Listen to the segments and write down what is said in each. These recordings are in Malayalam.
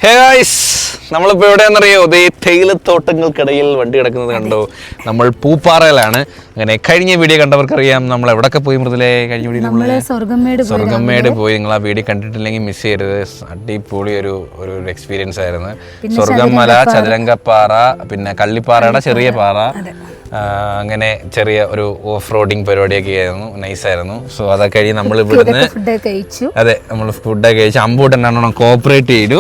ഹേ ഗൈസ്, നമ്മളിപ്പോൾ എവിടെയാണെന്നറിയോ? ഇതേ തേയിലത്തോട്ടങ്ങൾക്കിടയിൽ വണ്ടി കിടക്കുന്നത് കണ്ടോ? നമ്മൾ പൂപ്പാറയിലാണ്. അങ്ങനെ കഴിഞ്ഞ വീഡിയോ കണ്ടവർക്കറിയാം നമ്മൾ എവിടെയൊക്കെ പോയി. മൃദുലേ, കഴിഞ്ഞ വീഡിയോ നമ്മൾ സ്വർഗമേട് പോയി. നിങ്ങൾ ആ വീഡിയോ കണ്ടിട്ടില്ലെങ്കിൽ മിസ് ചെയ്യരുത്. അടിപൊളി ഒരു എക്സ്പീരിയൻസ് ആയിരുന്നു. സ്വർഗമല, ചതുരംഗപ്പാറ, പിന്നെ കള്ളിപ്പാറയുടെ ചെറിയ പാറ, അങ്ങനെ ചെറിയ ഒരു ഓഫ് റോഡിങ് പരിപാടിയൊക്കെ ആയിരുന്നു. നൈസായിരുന്നു. സോ അതൊക്കെ കഴിഞ്ഞ് നമ്മൾ ഇവിടുന്ന് അതെ നമ്മൾ ഫുഡൊക്കെ കഴിച്ച് അമ്പൂട്ടെണ്ണം കോപ്പറേറ്റ് ചെയ്തു.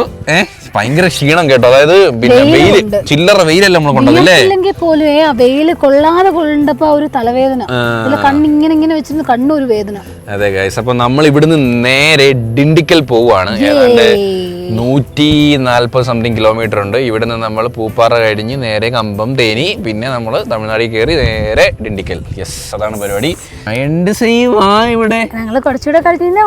ഭയങ്കര ക്ഷീണം കേട്ടോ. അതായത് പിന്നെ വെയില്, ചില്ലറ വെയിലല്ല നമ്മൾ കൊണ്ടതല്ലേ. വെയില് കൊള്ളാതെ കൊണ്ടപ്പോ ഒരു തലവേദന, കണ്ണിങ്ങനെ വെച്ചിരുന്നു, കണ്ണൊരു വേദന. അതെ ഗൈസ്, അപ്പൊ നമ്മൾ ഇവിടുന്ന് നേരെ ഡിണ്ടിക്കൽ പോവാണ്. ഏതാണ്ട് 140 സംതിങ് കിലോമീറ്റർ ഉണ്ട്. ഇവിടുന്ന് നമ്മൾ പൂപ്പാറ കഴിഞ്ഞ് നേരെ കമ്പം, തേനി, പിന്നെ നമ്മൾ തമിഴ്നാട്ടിൽ കയറി നേരെ ഡിണ്ടിക്കൽ. യെസ്, അതാണ് പരിപാടി. ഇവിടെ കുറച്ചുകൂടെ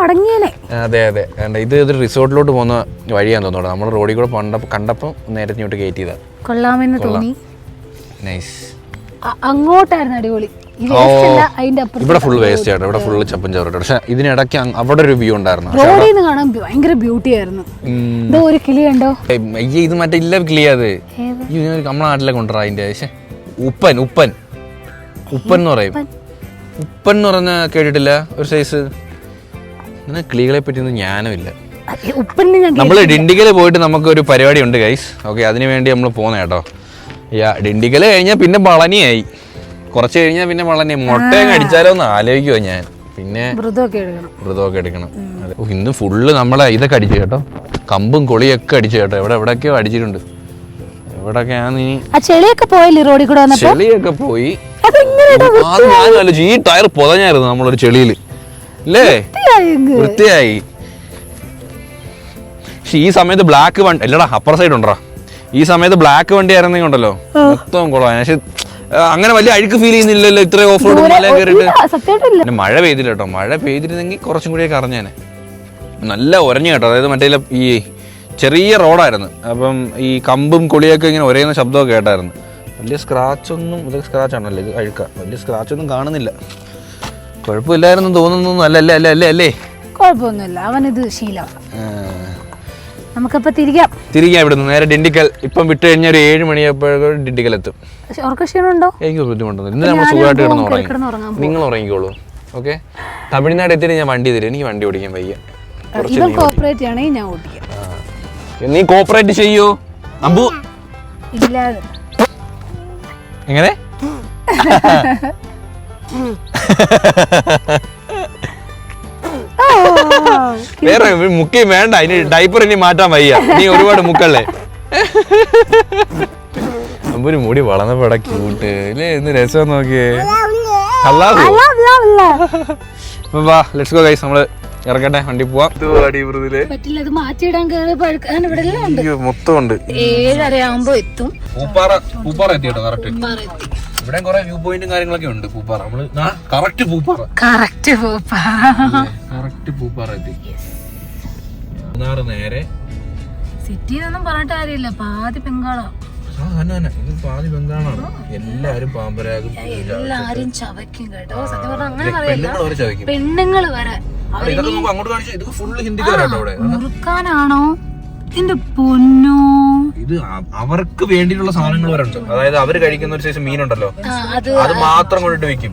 അടങ്ങിയേനെ. അതെ അതെ, ഇത് റിസോർട്ടിലോട്ട് പോകുന്ന വഴിയാന്ന് തോന്നുന്നു. നമ്മൾ റോഡിൽ കൂടെ കണ്ടപ്പോൾ നേരെ ഇങ്ങോട്ട് കയറ്റിയതാ. കൊള്ളാമെന്ന് തോന്നി. നൈസ്. അങ്ങോട്ടായിരുന്നു അടിപൊളി. ഇവിടെ ഫുൾ വേസ്റ്റ് ആയിട്ട്, ഇവിടെ ഫുള്ള് ചപ്പൻ ചോറിട്ട്. പക്ഷെ ഇതിനിടയ്ക്ക് അവിടെ ഒരു വ്യൂ ഉണ്ടായിരുന്നു. റോഡിൽ നിന്ന് കാണാൻ ഭയങ്കര ബ്യൂട്ടി ആയിരുന്നു. ഒരു കിളി കണ്ടോ? ഇത് മറ്റേ ഇല്ല കിളിയാ. അത് നമ്മളെ നാട്ടിലെ കൊണ്ടുവരാ. അതിന്റെ ഉപ്പൻ ഉപ്പൻ ഉപ്പൻ എന്ന് പറയും. ഉപ്പൻ എന്ന് പറഞ്ഞ കേട്ടിട്ടില്ല? ഒരു സൈസ്. അങ്ങനെ കിളികളെ പറ്റിയൊന്നും ജ്ഞാനമില്ല. നമ്മൾ ഡിണ്ടിഗൽ പോയിട്ട് നമുക്കൊരു പരിപാടി ഉണ്ട് ഗൈസ്. ഓക്കെ, അതിന് വേണ്ടി നമ്മൾ പോകുന്ന കേട്ടോ. ഡിണ്ടിഗൽ കഴിഞ്ഞാൽ പിന്നെ പളനിയായി. കുറച്ച് കഴിഞ്ഞാൽ പിന്നെ പളനി. മുട്ടയൊക്കെ അടിച്ചാലോ എന്ന് ആലോചിക്കുമോ ഞാൻ. പിന്നെ വ്രതമൊക്കെ എടുക്കണം. അതെ, ഇന്ന് ഫുള്ള് നമ്മളെ ഇതൊക്കെ അടിച്ചു കേട്ടോ. കമ്പും കൊളിയൊക്കെ അടിച്ചു കേട്ടോ. എവിടെയൊക്കെയോ അടിച്ചിട്ടുണ്ട്. ചെളിയൊക്കെ പോയി. ഈ ടയർ പൊതഞ്ഞായിരുന്നു നമ്മളൊരു ചെളിയില് അല്ലേ? വൃത്തിയായി. പക്ഷെ ഈ സമയത്ത് ബ്ലാക്ക് വണ്ടി അല്ലടാ, അപ്പർ സൈഡ് ഉണ്ടോ? ഈ സമയത്ത് ബ്ലാക്ക് വണ്ടി ആയിരുന്നെങ്കിൽ ഉണ്ടല്ലോ മൊത്തം കുളമാണ്. പക്ഷെ അങ്ങനെ വലിയ അഴുക്ക് ഫീൽ ചെയ്യുന്നില്ലല്ലോ ഇത്രയും ഓഫ് റോഡ് മല കയറിയിട്ട്. പിന്നെ മഴ പെയ്തില്ല കേട്ടോ. മഴ പെയ്തിരുന്നെങ്കിൽ കുറച്ചും കൂടിയൊക്കെ അറിഞ്ഞേനെ. നല്ല ഉരഞ്ഞു കേട്ടോ. അതായത് മറ്റേ ഈ ചെറിയ റോഡായിരുന്നു. അപ്പം ഈ കമ്പും കൊളിയൊക്കെ ഇങ്ങനെ ഒരേന്ന ശബ്ദമൊക്കെ കേട്ടായിരുന്നു. വലിയ സ്ക്രാച്ചൊന്നും, ഇതൊക്കെ സ്ക്രാച്ചാണല്ലോ, ഇത് അഴുക്ക. വലിയ സ്ക്രാച്ചൊന്നും കാണുന്നില്ല. കുഴപ്പമില്ലായിരുന്നു തോന്നുന്നു. അല്ലേ കുഴപ്പമൊന്നുമില്ല. അവനിത് ശീലമാണ്. നമുക്കപ്പോ തിരികാം ഇവിടുന്ന് നേരെ ഡിണ്ടിക്കൽ. ഇപ്പം വിട്ട് കഴിഞ്ഞാൽ ഒരു 7 മണിയായപ്പോഴും ഡിണ്ടിക്കൽ എത്തും. ക്ഷീണമുണ്ടോ? എനിക്ക് ബുദ്ധിമുട്ടൊന്നും. ഇന്ന് നമ്മൾ സുഖമായിട്ട് കിടന്ന് ഉറങ്ങി. നിങ്ങൾ ഉറങ്ങിക്കോളൂ. ഓക്കെ, തമിഴ്നാട് എത്തിയിട്ട് ഞാൻ വണ്ടി തരും. എനിക്ക് വണ്ടി ഓടിക്കാൻ വയ്യ. കോപ്പറേറ്റ് ആണെങ്കിൽ ഞാൻ ഓടിക്കാം. നീ കോപ്പറേറ്റ് ചെയ്യൂ അമ്പു. ഇല്ലാതെ എങ്ങനെ? വേറെ മുക്കി വേണ്ട. ഇനി ഡൈപ്പർ ഇനി മാറ്റാൻ വയ്യ. നീ ഒരുപാട് മുക്കല്ലേ. അമ്പൂര് മുടി വളർന്നപ്പോടെ ക്യൂട്ട് അല്ലേ? എന്ത് രസം നോക്കിയേ. വാ, ലെറ്റ്സ് ഗോ ഗൈസ്. നമ്മള് ഇറങ്ങട്ടെ, വണ്ടി പോവാം. മൊത്തം ഉണ്ട്. 7:30 എത്തും. പൂപ്പാറ എത്തി കേട്ടോ. കറക്റ്റ് ഇവിടെ കുറെ വ്യൂ പോയിന്റും കാര്യങ്ങളൊക്കെ ഉണ്ട്. പൂപ്പാറ നമ്മള് കറക്റ്റ് പൂപ്പാറ എത്തി. നേരെ സിറ്റിന്നൊന്നും പറഞ്ഞിട്ട് കാര്യമില്ല. പാതി ബംഗാളാ. ഇത് പാതി ബംഗാളാണ്. എല്ലാരും പാമ്പരാകും, എല്ലാരും ചവയ്ക്കും കേട്ടോ. സത്യം പറഞ്ഞാൽ അങ്ങനെ പറയില്ല, പെണ്ണുങ്ങള് വരെ. മുറുക്കാനാണോ ഇതിന്റെ പൊന്നോ? ഇത് അവർക്ക് വേണ്ടിയിട്ടുള്ള സാധനങ്ങൾ വരെ ഉണ്ട്. അതായത് അവര് കഴിക്കുന്ന ഒരു സൈസ് മീനുണ്ടല്ലോ, അത് മാത്രം കൊണ്ടിട്ട് വെക്കും.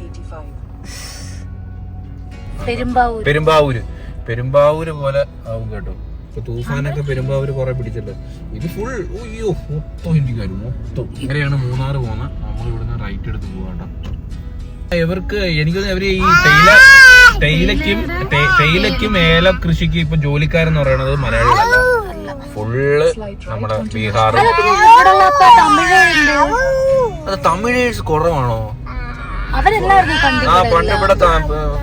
പെരുമ്പാവൂര് പോലെ ആവും കേട്ടോ. ഇപ്പൊ തൂഫാനൊക്കെ പെരുമ്പാവൂര് കുറെ പിടിച്ചല്ലോ. ഇത് ഫുൾ മൊത്തം ഹിന്ദിക്കാരും മൊത്തം. ഇങ്ങനെയാണ് മൂന്നാർ പോകുന്നത്. നമ്മൾ ഇവിടുന്ന് റൈറ്റ് എടുത്ത് പോകണ്ട. ഇവർക്ക് എനിക്ക് അവര് ഈ തേയിലക്കും ഏല കൃഷിക്ക് ഇപ്പൊ ജോലിക്കാരെന്ന് പറയുന്നത് മലയാളികളല്ല, ഫുള്ള് നമ്മുടെ ബീഹാർ. അത് തമിഴേഴ്സ് കുറവാണോ? പണ്ട് ഇവിടെ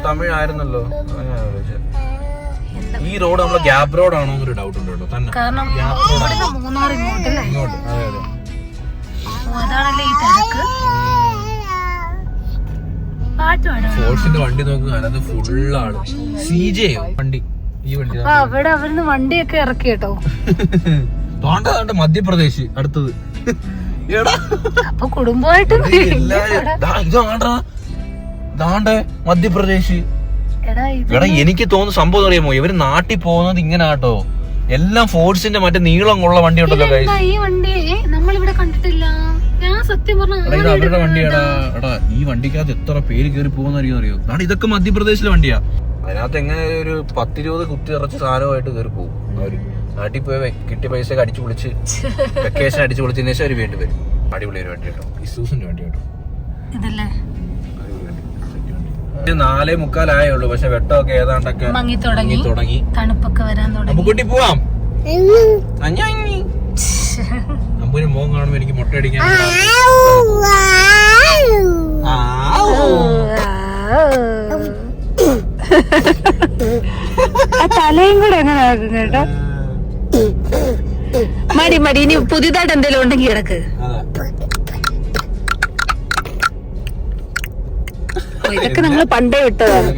തമിഴ് ആയിരുന്നല്ലോ. ഈ റോഡ് നമ്മളെ ഗ്യാപ് റോഡ് ആണോ എന്നൊരു ഡൗട്ട് ഉണ്ട് കേട്ടോ തന്നെ. ഫോഴ്സിന്റെ വണ്ടി നോക്കുക, അത് ഫുള്ളാണ്. സിജെയോ വണ്ടി? ഈ വണ്ടി അവിടെ അവരിന്ന് വണ്ടിയൊക്കെ ഇറക്കി കേട്ടോ. മധ്യപ്രദേശ് അടുത്തത്. അപ്പൊ കുടുംബമായിട്ട് മധ്യപ്രദേശ്. എടാ എനിക്ക് തോന്നുന്നു സംഭവം അറിയാമോ, ഇവര് നാട്ടിൽ പോകുന്നത് ഇങ്ങനെ കേട്ടോ. എല്ലാം ഫോഴ്സിന്റെ മറ്റേ നീളം ഉള്ള വണ്ടി ഉണ്ടല്ലോ guys. ഈ വണ്ടി നമ്മളിവിടെ കണ്ടിട്ടില്ല. ഞാൻ സത്യം പറഞ്ഞ അവരുടെ വണ്ടിയാടാ. എടാ ഈ വണ്ടിക്കകത്ത് എത്ര പേര് കയറി പോകുന്നറിയോ അറിയോ? നാട് ഇതൊക്കെ മധ്യപ്രദേശിലെ വണ്ടിയാ. അതിനകത്ത് എങ്ങനെ ഒരു 10-20 കുത്തി ഇറച്ച് സാധനമായിട്ട് കയറി പോകും അവര്. നാട്ടിൽ പോയി കിട്ടിയ പൈസ അടിച്ചു പൊളിച്ച് വെക്കേഷൻ അടിച്ചു പൊളിച്ചതിന് ശേഷം അവര് വേണ്ടി വരും. അടിപൊളി ഒരു വണ്ടി കേട്ടോ, ഇസൂസിന്റെ വണ്ടി കേട്ടോ. ഇതല്ലേ 4:45 ആയുള്ളൂ, പക്ഷെ വെട്ടമൊക്കെ ഏതാണ്ടൊക്കെ മങ്ങി തുടങ്ങി, തണുപ്പൊക്കെ വരാൻ തുടങ്ങി. അമ്പുകുട്ടി പോവാം. അമ്പുവിന് മോൻ കാണുമ്പോ എനിക്ക് മുട്ടയടിക്കാൻ തലയും കൂടെ എങ്ങനെ ആക്കും കേട്ടോ. മടി ഇനി പുതിയതായിട്ട് എന്തെങ്കിലും ഉണ്ടെങ്കിൽ കിടക്ക്. ഇതൊക്കെ നമ്മള് പണ്ടേ വിട്ടതാണ്.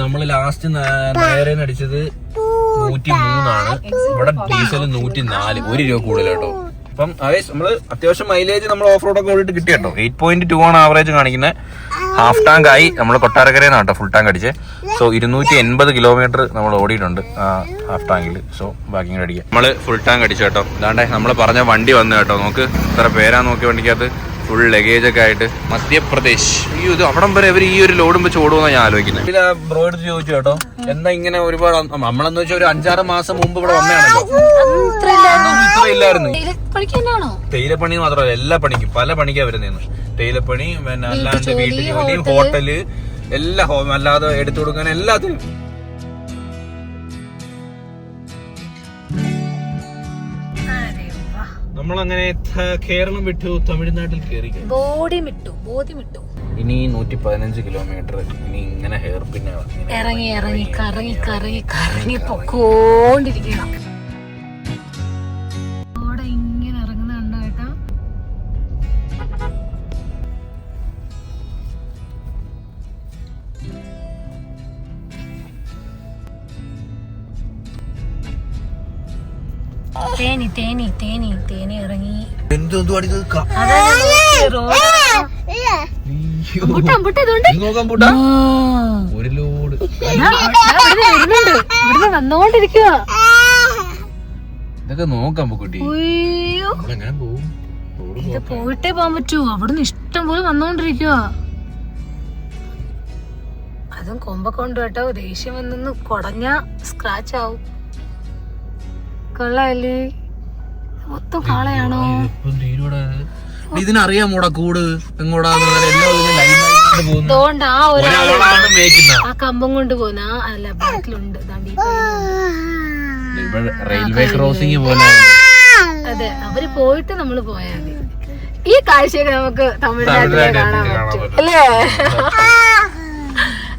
നമ്മള് ലാസ്റ്റ് നേരെ അടിച്ചത് 103 ഇവിടെ ഡീസൽ 104, 1 രൂപ കൂടുതൽ കേട്ടോ. അപ്പം നമ്മള് അത്യാവശ്യം മൈലേജ് നമ്മൾ ഓഫ് റോഡ് ഒക്കെ ഓടിയിട്ട് കിട്ടി കേട്ടോ. 8.2 ആണ് ആവറേജ് കാണിക്കുന്നത്. ഹാഫ് ടാങ്ക് ആയി. നമ്മൾ കൊട്ടാരക്കരയിൽ നിന്നാണ് കേട്ടോ ഫുൾ ടാങ്ക് അടിച്ചത്. സോ 280 കിലോമീറ്റർ നമ്മൾ ഓടിയിട്ടുണ്ട് ഹാഫ് ടാങ്കിൽ. സോ ബാക്കി കൂടെ അടിക്കാം. നമ്മള് ഫുൾ ടാങ്ക് അടിച്ചു കേട്ടോ. അതാണ്ടേ നമ്മൾ പറഞ്ഞ വണ്ടി വന്നു കേട്ടോ. നമുക്ക് ഇത്ര പേരാ നോക്കിയ വണ്ടിക്കകത്ത് ഫുൾ ലഗേജ് ഒക്കെ ആയിട്ട് മധ്യപ്രദേശ്. ഇത് അവിടം വരെ ഇവർ ഈ ഒരു ലോഡും വെച്ച് ഓടുമെന്നാണ് ഞാൻ ആലോചിക്കുന്നത്. ഇതിൽ ബ്രോ എടുത്ത് ചോദിച്ചു കേട്ടോ, എന്താ ഇങ്ങനെ ഒരുപാട് നമ്മളെന്ന് വെച്ചാൽ ഒരു 5-6 മാസം മുമ്പ് ഇവിടെ വന്നതാണല്ലോ. ഇത്ര ഇല്ലായിരുന്നു. തേയിലപ്പണി മാത്രമല്ല, എല്ലാ പണിക്കും പല പണിക്കാ വരുന്നേന്ന്. തേയിലപ്പണി, പിന്നെ അല്ലാണ്ട് വീട്ടു ജോലി, ഹോട്ടല്, എല്ലാം അല്ലാതെ എടുത്തു കൊടുക്കാൻ എല്ലാത്തിനും. നമ്മളങ്ങനെ കേരളം വിട്ടു തമിഴ്നാട്ടിൽ കയറി. ഇനി 115 കിലോമീറ്റർ. ഇനി ഇങ്ങനെ ഹെയർ പിന്നെ കറങ്ങി പൊക്കോണ്ടിരിക്കണം. ഇങ്ങനെ ഇറങ്ങുന്ന കണ്ടോ കേട്ടാ. തേനി ഇറങ്ങി. വന്നോണ്ടിരിക്കുക. ഇതൊക്കെ നോക്കാം കുട്ടി. ഇത് പോയിട്ടേ പോകാൻ പറ്റൂ. അവിടുന്ന് ഇഷ്ടം പോലെ വന്നോണ്ടിരിക്കുക. അതും കൊമ്പൊക്കെ കൊണ്ട് കേട്ടോ. ദേഷ്യം വന്നു കൊടഞ്ഞ സ്ക്രാച്ച് ആവും. കൊള്ളാല്ലേ? മൊത്തം കാളയാണോ? ഇതിനറിയാമോടാ കൂട് എങ്ങോട്ടാ? ആ കമ്പം കൊണ്ട് പോന്ന അല്ല ബാക്കിലുണ്ട്. റെയിൽവേ ക്രോസിംഗ് പോലെ. അതെ, അവര് പോയിട്ട് നമ്മള് പോയാൽ മതി. ഈ കാഴ്ചയൊക്കെ നമുക്ക് തമിഴ്നാട്ടിലെ കാണാൻ പറ്റും അല്ലേ?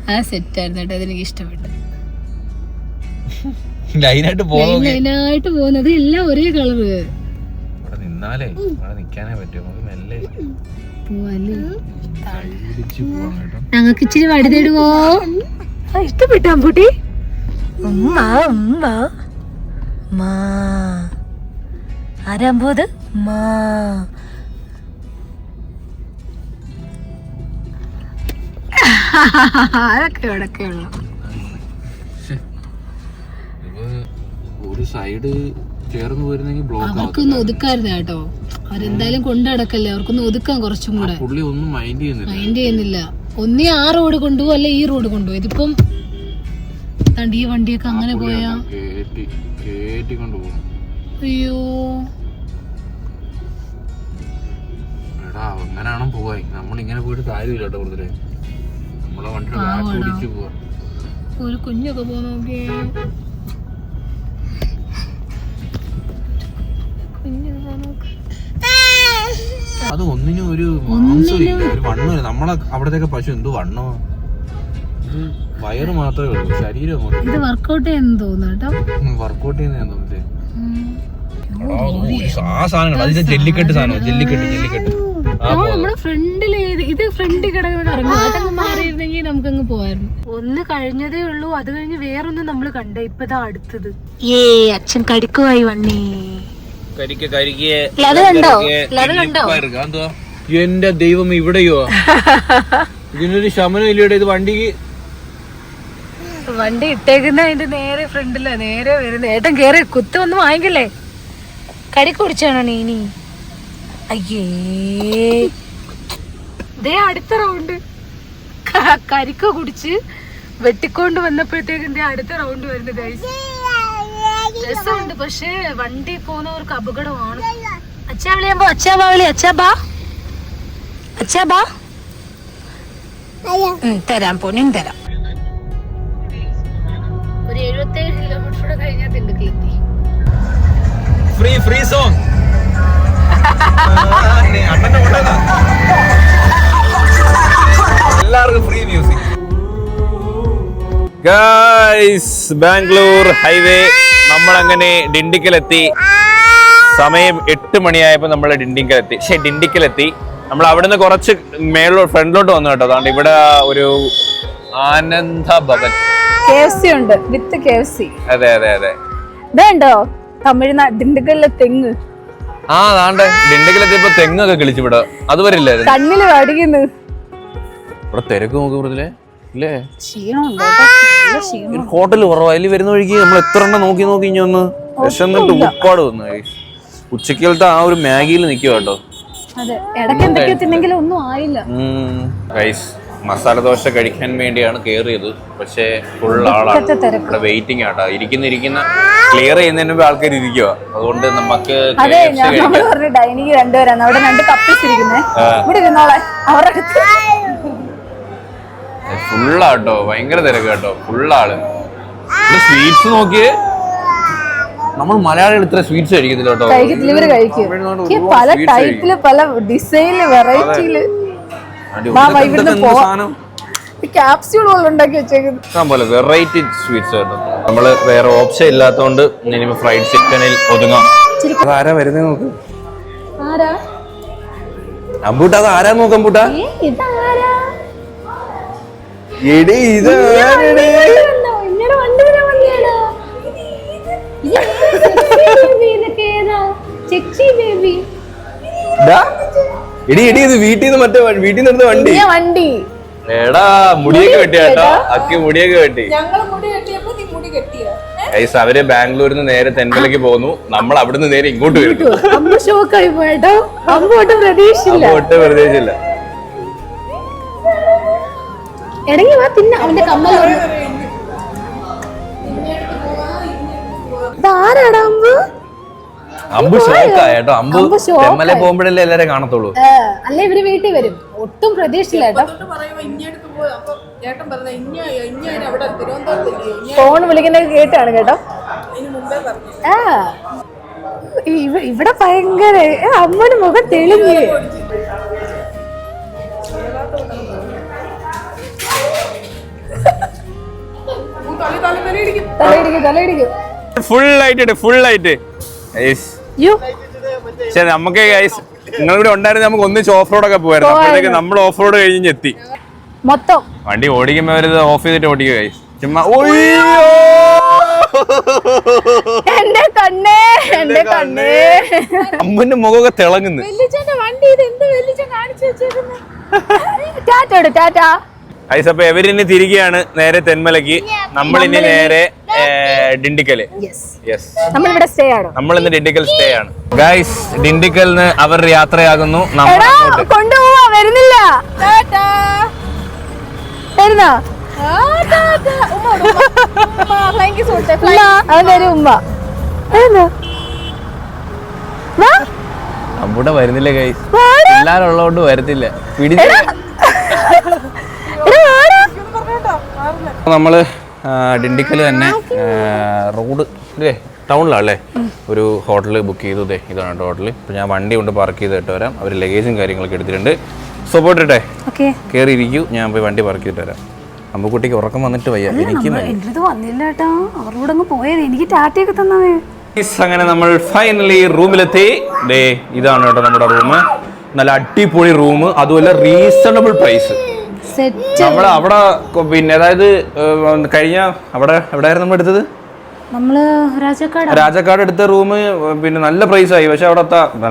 ആ സെറ്റായിരുന്നു കേട്ടോ. അതെനിക്ക് ഇഷ്ടപ്പെട്ടു. ലൈനായിട്ട് പോകുന്നത് എല്ലാം ഒരേ കളറ്. ഞങ്ങൾക്ക് ഇച്ചിരി വടി തരുവോ? ഇഷ്ടപ്പെട്ടു അമ്പൂട്ടി. ആരാമ്പത് അതൊക്കെ ഇവിടൊക്കെ ഉള്ളു. ഒരു സൈഡ് ചേർന്ന് പോയിരുന്നെങ്കിൽ അവർക്കൊന്ന് ഒതുക്കായിരുന്നു കേട്ടോ. അവരെന്തായാലും കൊണ്ടടക്കല്ലേ, അവർക്കൊന്ന് ഒതുക്കാൻ കുറച്ചും കൂടെ. പുള്ളി ഒന്നും മൈൻഡ് ചെയ്യുന്നില്ല. ഒന്നീ ആ റോഡ് കൊണ്ടുപോകും, അല്ലെ ഈ റോഡ് കൊണ്ടുപോകും. ഇതിപ്പം ഈ വണ്ടിയൊക്കെ അങ്ങനെ പോയാ അയ്യോ. എടാ അങ്ങനെയാണോ പോവായി? നമ്മളിങ്ങനെ പോയിട്ട് കാര്യമില്ല കേട്ടോ. വെറുതെ നമ്മളെ വണ്ടി പോവാ. ഒരു കുഞ്ഞൊക്കെ പോ നോക്കിയേ. അത് ഒന്നിനും ഒരു മാംസമില്ല, ഒരു വണ്ണമില്ല. നമ്മളെ അവിടത്തേക്ക് പശു എന്ത് വണ്ണോ, വയറ് മാത്രമേ ഉള്ളൂ, ശരീരം ഇത് വർക്കൗട്ട് ചെയ്യുന്ന തോന്നുന്നു. വർക്കൗട്ട് ചെയ്യുന്ന തോന്നുന്നില്ലേ? ആ സാധനങ്ങൾ അതിന്റെ ജെല്ലിക്കെട്ട് സാധനം, ജെല്ലിക്കെട്ട് നമ്മുടെ ഫ്രണ്ടില് ഇത് ഫ്രണ്ടിൽ കിടക്കുന്ന കറങ്ങും. അതങ്ങ് മാറിയിരുന്നെങ്കിൽ നമുക്കങ്ങ് പോവായിരുന്നു. ഒന്ന് കഴിഞ്ഞതേ ഉള്ളൂ. അത് കഴിഞ്ഞ് വേറൊന്നും നമ്മള് കണ്ട. ഇപ്പതാ അടുത്തത്. അച്ഛൻ കടിക്കുവായി വണ്ണി. എന്റെ ദൈവം ഇവിടെയോ? ഇതിനൊരു ശമനം ഇല്ലയുടെ. ഇത് വണ്ടി ഇട്ടേക്കുന്ന അതിന്റെ നേരെ ഫ്രണ്ടിലാ നേരെ വരുന്നത്. ഏട്ടൻ കേറി കുത്ത ഒന്നും വാങ്ങിക്കല്ലേ. കടി കുടിച്ചാണോ നീ? അയ്യേ ദേ അടുത്ത റൗണ്ട് കരിക്ക കുടിച്ച് വെട്ടിക്കൊണ്ട് വന്നപ്പോഴത്തേക്കും അടുത്ത റൗണ്ട് വരുന്നത് ഗൈസ്. രസമുണ്ട്, പക്ഷെ വണ്ടി പോകുന്നവർക്ക് അപകടമാണ്. അച്ഛാ വിളിയാകുമ്പോ അച്ഛാ ബാ വിളി. അച്ഛാ ബാ തരാം, പൊന്നും തരാം. ഒരു 77 കിലോമീറ്റർ കഴിഞ്ഞാൽ തിണ്ടുക്കിലെത്തി. Free song. എല്ലാവർക്കും free music. Guys, Bangalore highway നമ്മളങ്ങനെ ഡിണ്ടിക്കലെത്തി. സമയം 8 മണിയായപ്പോ നമ്മൾ ഡിണ്ടിക്കലെത്തി. നമ്മൾ അവിടുന്ന് കുറച്ച് ഫ്രണ്ടിലോട്ട് വന്നു കേട്ടോ. അതുകൊണ്ട് ഇവിടെ ഒരു ആനന്ദ ഭവൻ KFC ഉണ്ട് വിത്ത് KFC. അതെ ഇതുണ്ടോ തമിഴ്നാട് ദിണ്ടുക്കലിലെ തെങ്ങ്. ദാണ്ടെ ഡിണ്ടിക്കലെത്തിയപ്പോ തെങ്ങൊക്കെ കിളിച്ചു ഇവിടെ. അതുവരില്ലേ കണ്ണില് അടിക്കുന്നു. ഇവിടെ തിരക്ക് നോക്കി കൂടുതലേ ഇല്ലേ? ക്ഷീണം. ഹോട്ടൽ കുറവാ. അതിൽ വരുന്ന വഴിക്ക് നമ്മൾ എത്ര എണ്ണം നോക്കി ഇനി ഒന്ന് വിശന്നിട്ട് ഉപ്പാട് വന്നു. ഉച്ചക്കലത്തെ ആ ഒരു മാഗിയിൽ നിൽക്കുക കേട്ടോ. അതെ, ഇടയ്ക്ക് എന്തൊക്കെ തിന്നെങ്കിലും ഒന്നും ആയില്ല. മസാല ദോശ കഴിക്കാൻ വേണ്ടിയാണ് കേറിയത്. പക്ഷേ ഫുൾ ആളാണ് ഇവിടെ. വെയിറ്റിംഗ് ആട്ടോ. ഇരിക്കുന്ന ക്ലിയർ ചെയ്യുന്നതിന് മുമ്പ് ആൾക്കാർ ഇരിക്കുക. അതുകൊണ്ട് നമുക്ക് ഡൈനിങ് രണ്ടുപേരാണ്. അവിടെ 2 കപ്പിൾസ് ഇരിക്കുന്നേ. ഇവിടെ ഇരുന്നോളെ അവരുടെ ഫുള്ളാട്ടോ. ഭയങ്കര തിരക്ക് കേട്ടോ. ഫുള്ളാള്. സ്വീറ്റ്സ് നോക്കിയേ. നമ്മൾ മലയാളികൾ ഇത്ര സ്വീറ്റ്സ് കഴിക്കത്തില്ല കേട്ടോ. ഇവര് കഴിക്കും പല ടൈപ്പില്, പല ഡിസൈനില്, വെറൈറ്റിയില്. ക്യാപ്സ്യൂൾ പോലെ ഉണ്ടാക്കി വെച്ചേക്കുന്നത് വെറൈറ്റി സ്വീറ്റ്സ് കേട്ടോ. നമ്മള് വേറെ ഓപ്ഷൻ ഇല്ലാത്തോണ്ട് ഇനിയിപ്പോ ഫ്രൈഡ് ചിക്കനിൽ ഒതുങ്ങാം. ആരാ വരുന്നേ നോക്ക്. അമ്പൂട്ട അത് ആരാ നോക്കാം. അമ്പൂട്ട എടി ഇത് എടി ഇത് വീട്ടിൽ നിന്ന് എടുത്ത വണ്ടി. എടാ മുടിയൊക്കെ വെട്ടിയാട്ടോ. അക്കി മുടിയൊക്കെ വെട്ടി. അവര് ബാംഗ്ലൂരിൽ നിന്ന് നേരെ തെന്മലയ്ക്ക് പോന്നു. നമ്മൾ അവിടുന്ന് നേരെ ഇങ്ങോട്ട് വരുന്നു. പ്രതീക്ഷിച്ചില്ല. അമ്പു ഷോക്കാട്ടോ. അമ്പു തെമ്മലെ പോകുമ്പോഴല്ലേ എല്ലാരും കാണത്തുള്ളൂ. അല്ലെ ഇവര് വീട്ടിൽ വരും. ഒട്ടും പ്രതീക്ഷിച്ചില്ല കേട്ടോ. ഫോൺ വിളിക്കുന്നത് കേട്ടാണ് കേട്ടോ. ഇവിടെ ഭയങ്കര അമ്മയുടെ മുഖം തെളിഞ്ഞ്. തലയിടിക്കും. ഫുള്ളായിട്ട് നമുക്ക് നിങ്ങളിവിടെ ഉണ്ടായിരുന്നു. നമുക്ക് ഒന്നിച്ച് ഓഫ് റോഡ് ഒക്കെ പോയായിരുന്നു. അപ്പോഴത്തേക്ക് നമ്മൾ ഓഫ് റോഡ് കഴിഞ്ഞ് എത്തി. മൊത്തം വണ്ടി ഓടിക്കുമ്പോ അവര് ഓഫ് ചെയ്തിട്ട് ഓടിക്കുക ഗൈസ്. ചുമ്മാ അമ്മുന്റെ മുഖമൊക്കെ തിളങ്ങുന്നു. അപ്പൊ എവരിനി തിരികെയാണ് നേരെ തെന്മലയ്ക്ക്. നമ്മളിനി നേരെ ഡിണ്ടിക്കല്. നമ്മൾ ഇന്ന് ഡിണ്ടിക്കൽ സ്റ്റേ ആണ് ഗൈസ്. ഡിണ്ടിക്കലിന് അവർ യാത്രയാകുന്നു. വരുന്നില്ല. അമ്പൂടെ വരുന്നില്ല ഗൈസ്. എല്ലാരുള്ളതുകൊണ്ട് വരത്തില്ല. നമ്മള് ഡിണ്ടിക്കല് തന്നെ റോഡ് ടൗണിലല്ലേ ഒരു ഹോട്ടൽ ബുക്ക് ചെയ്തു. ഇതാണ് ഹോട്ടല്. ഇപ്പൊ ഞാൻ വണ്ടി കൊണ്ട് പാർക്ക് ചെയ്തിട്ട് വരാം. അവർ ലഗേജും കാര്യങ്ങളൊക്കെ എടുത്തിട്ടുണ്ട്. സോ പോട്ടെ കയറി ഇരിക്കൂ. ഞാൻ പോയി വണ്ടി പാർക്ക് ചെയ്തിട്ട് വരാം. അമ്പുക്കുട്ടിക്ക് ഉറക്കം വന്നിട്ട് വയ്യ. അങ്ങനെ നമ്മൾ ഫൈനലി റൂമിലെത്തി. ഇതാണ് കേട്ടോ നമ്മുടെ റൂം. നല്ല അടിപൊളി റൂം. അതുപോലെ റീസണബിൾ പ്രൈസ്. അവിടെ പിന്നെ അതായത് കഴിഞ്ഞ എവിടെയായിരുന്നു നമ്മൾ എടുത്തത്? നമ്മള് രാജാക്കാട് എടുത്ത റൂം പിന്നെ നല്ല പ്രൈസ് ആയി. പക്ഷെ അവിടെ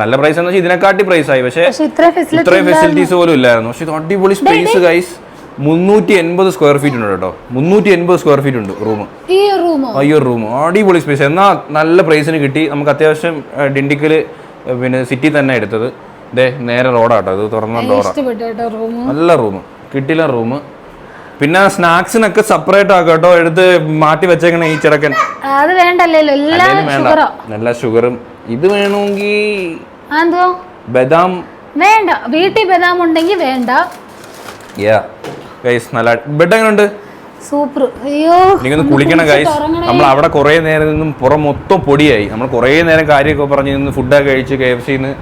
നല്ല പ്രൈസ് എന്ന് വെച്ചാൽ ഇതിനെക്കാട്ടി പ്രൈസ് ആയി. പക്ഷെ ഇത്രയും ഫെസിലിറ്റീസ് പോലും ഇല്ലായിരുന്നു. പക്ഷെ ഇത് അടിപൊളി സ്പേസ് ഗൈസ്. 380 സ്ക്വയർ ഫീറ്റ് ഉണ്ട് കേട്ടോ. 380 സ്ക്വയർ ഫീറ്റ് ഉണ്ട് റൂം. ഈ റൂം അടിപൊളി സ്പേസ്. എന്നാൽ നല്ല പ്രൈസിന് കിട്ടി. നമുക്ക് അത്യാവശ്യം ഡിണ്ടിക്കൽ പിന്നെ സിറ്റി തന്നെ എടുത്തത്. ഇതേ നേരെ റോഡാട്ടോ, ഇത് തുറന്ന ഡോറാ. നല്ല റൂം, കിട്ടില്ല റൂം. പിന്നെ സ്നാക്സിനൊക്കെ സെപ്പറേറ്റ് ആക്കാം കേട്ടോ, എടുത്ത് മാറ്റി വെച്ചേക്കണ ഈ ചെറുക്കൻ. അത് വേണ്ടല്ലോ, നല്ല ഷുഗറും. ഇത് വേണമെങ്കിൽ ബദാം വേണ്ട, വീട്ടിൽ ബദാം ഉണ്ടെങ്കിൽ വേണ്ട. നല്ല ബെഡ് എങ്ങനെയുണ്ട്? സൂപ്പർ. അയ്യോ, എനിക്കൊന്ന് കുളിക്കണം ഗൈസ്. നമ്മൾ അവിടെ കുറേ നേരം നിന്നും പുറം മൊത്തം പൊടിയായി. നമ്മൾ കുറേ നേരം കാര്യമൊക്കെ പറഞ്ഞ് നിന്ന് ഫുഡൊക്കെ കഴിച്ച് KFCന്ന്.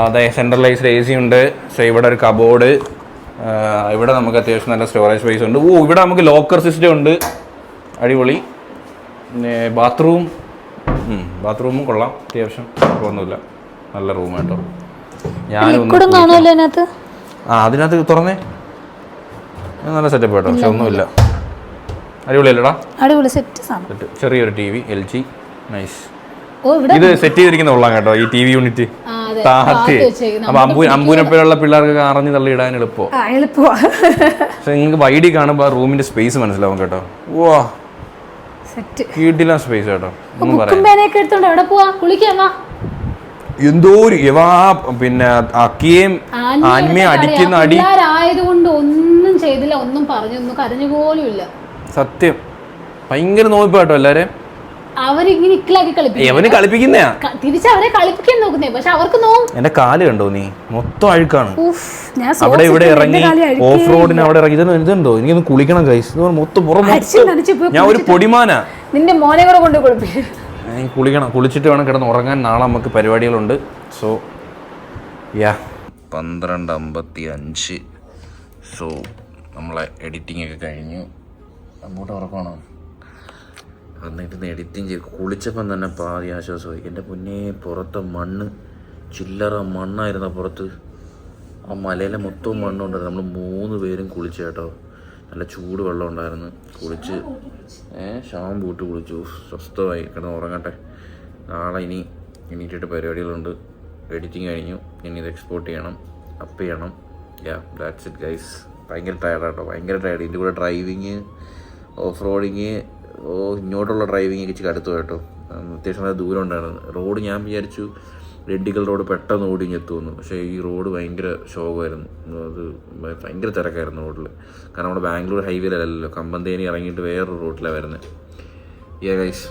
അതെ, സെൻട്രലൈസ്ഡ് AC ഉണ്ട്. പക്ഷേ ഇവിടെ ഒരു കബോർഡ്. ഇവിടെ നമുക്ക് അത്യാവശ്യം നല്ല സ്റ്റോറേജ് സ്പേസ് ഉണ്ട്. ഇവിടെ നമുക്ക് ലോക്കർ സിസ്റ്റം ഉണ്ട്, അടിപൊളി. പിന്നെ ബാത്റൂമും കൊള്ളാം, അത്യാവശ്യം കുഴപ്പമൊന്നുമില്ല, നല്ല റൂം കേട്ടോ. അതിനകത്ത് തുറന്നേ നല്ല സെറ്റപ്പ് കേട്ടോ, പക്ഷെ ഒന്നുമില്ല. അടിപൊളിയല്ലടാ, അടിപൊളി സെറ്റ്. ചെറിയൊരു TV LG, നൈസ്. ഇത് സെറ്റ് ചെയ്തിരിക്കുന്ന കൊള്ളാം കേട്ടോ, ഈ TV യൂണിറ്റ് താഴത്ത്. അപ്പൊ അമ്പൂനെപ്പോലുള്ള പിള്ളേർക്കൊക്കെ അറിഞ്ഞ് തള്ളി ഇടാൻ എളുപ്പമോ. പക്ഷെ നിങ്ങൾക്ക് വൈഡി കാണുമ്പോൾ ആ റൂമിന്റെ സ്പേസ് മനസ്സിലാവും കേട്ടോ. വാ, വീട്ടിലെ സ്പേസ് കേട്ടോ. ഒന്നും പറയാം. എന്തോ പിന്നെ അക്കിയേം ആൻമയും അടിക്കുന്ന അടി ആയതുകൊണ്ട് ഒന്നും ചെയ്തില്ല, ഒന്നും പറഞ്ഞൊന്നും കരഞ്ഞു പോലും ഇല്ല. സത്യം ഭയങ്കര നോയിപ്പാട്ടോ എല്ലാരും. അവരിങ്ങനെ ഇക്കിലാക്കി കളിപ്പിക്കുന്നയാ, തിരിച്ചവരെ കളിപ്പിക്കാൻ നോക്കുന്നേ. പക്ഷെ അവർക്ക് എന്റെ കാല് കണ്ടോ നീ, മൊത്തം അഴുക്കാണ്. അവിടെ ഇവിടെ ഇറങ്ങി ഓഫ് റോഡിന് അവിടെ ഇറങ്ങി. ഇതുണ്ടോ, എനിക്കൊന്ന് കുളിക്കണം ഗൈസ്. മൊത്തം പുറം ഞാൻ ഒരു പൊടിമാനാ. നിന്റെ മോനെ കൂടെ കൊണ്ട് കുളിപ്പിക്കും. കുളിക്കണം, കുളിച്ചിട്ട് വേണം കിടന്ന് ഉറങ്ങാൻ. നാളെ നമുക്ക് പരിപാടികളുണ്ട്. സോ 12:55. സോ നമ്മളെ എഡിറ്റിംഗ് ഒക്കെ കഴിഞ്ഞു. അങ്ങോട്ട് ഉറക്കമാണോ? എന്നിട്ട് എഡിറ്റിംഗ് ചെയ്ത് കുളിച്ചപ്പം തന്നെ പാതി ആശ്വാസമായി. എൻ്റെ പൊന്നേ, പുറത്തെ മണ്ണ് ചില്ലറ മണ്ണായിരുന്നു പുറത്ത്. ആ മലയിലെ മൊത്തവും മണ്ണുണ്ടായിരുന്നു. നമ്മൾ 3 പേരും കുളിച്ചു കേട്ടോ. നല്ല ചൂട് വെള്ളം ഉണ്ടായിരുന്നു. കുളിച്ച് ഷാമ്പു ഇട്ട് കുളിച്ചു. സ്വസ്ഥമായി കിടന്ന് ഉറങ്ങട്ടെ. നാളെ എണീറ്റിട്ട് പരിപാടികളുണ്ട്. എഡിറ്റിംഗ് കഴിഞ്ഞു. ഇനി ഇത് എക്സ്പോർട്ട് ചെയ്യണം, അപ്പ് ചെയ്യണം. That's it guys. ഭയങ്കര ടയർഡാട്ടോ, ഭയങ്കര ടയർഡ്. ഇതിൻ്റെ കൂടെ ഡ്രൈവിങ്, ഓഫ് റോഡിങ്, ഇങ്ങോട്ടുള്ള ഡ്രൈവിങ് ഇച്ചിരി അടുത്ത് കേട്ടോ. അത്യാവശ്യം നല്ല ദൂരം ഉണ്ടായിരുന്നു. റോഡ് ഞാൻ വിചാരിച്ചു ഡിണ്ടിക്കൽ റോഡ് പെട്ടെന്ന് ഓടിഞ്ഞെത്തുമെന്ന്. പക്ഷേ ഈ റോഡ് ഭയങ്കര ശോകമായിരുന്നു. അത് ഭയങ്കര തിരക്കായിരുന്നു റോഡിൽ. കാരണം നമ്മുടെ ബാംഗ്ലൂർ ഹൈവേയിലല്ലല്ലോ, കമ്പന്തേനി ഇറങ്ങിയിട്ട് വേറൊരു റോഡിലാണ് വരുന്നത്. ഗൈസ്